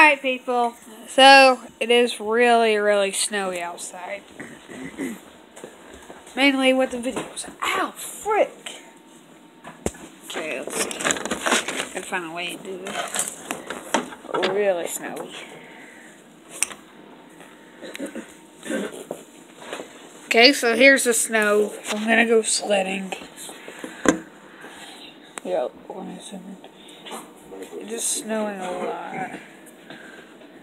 Alright, people. So, it is really, really snowy outside. Mainly with the videos. Ow, frick! Okay, let's see. Gotta find a way to do this. Really snowy. Okay, so here's the snow. I'm gonna go sledding. Yep, it's just snowing a lot.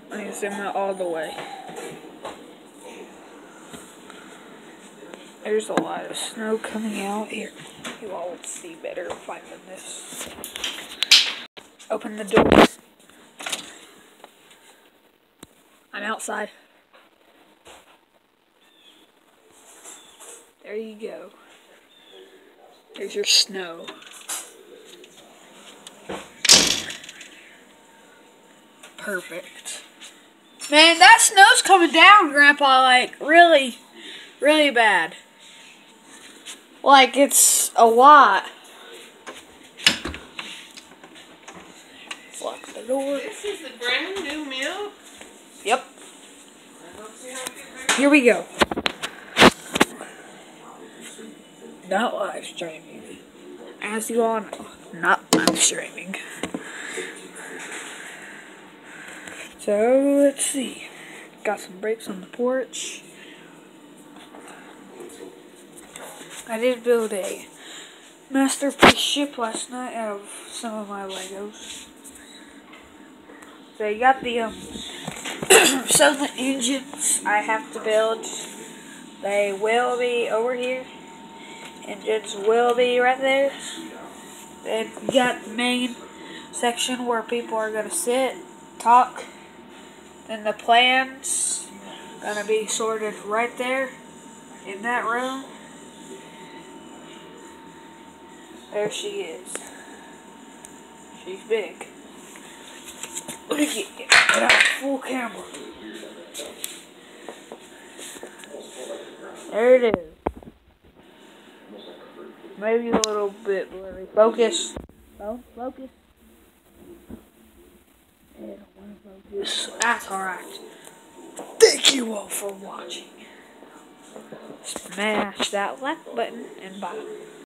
Let me zoom out all the way. There's a lot of snow coming out here. You all would see better if I did this. Open the door. I'm outside. There you go. There's your snow. Perfect. Man, that snow's coming down, Grandpa, like, really, really bad. Like, it's a lot. Lock the door. This is the brand new milk? Yep. Here we go. Not live streaming. As you all know, not live streaming. So, let's see. Got some brakes on the porch. I did build a masterpiece ship last night out of some of my Legos. So you got the some of the engines I have to build. They will be over here. Engines will be right there. Then you got the main section where people are gonna sit, talk. Then the plans gonna be sorted right there in that room. There she is. She's big. Look at it. Get out full camera. There it is. Maybe a little bit blurry. Focus. Oh, focus. I don't want to focus. That's alright. Thank you all for watching. Smash that like button and bye.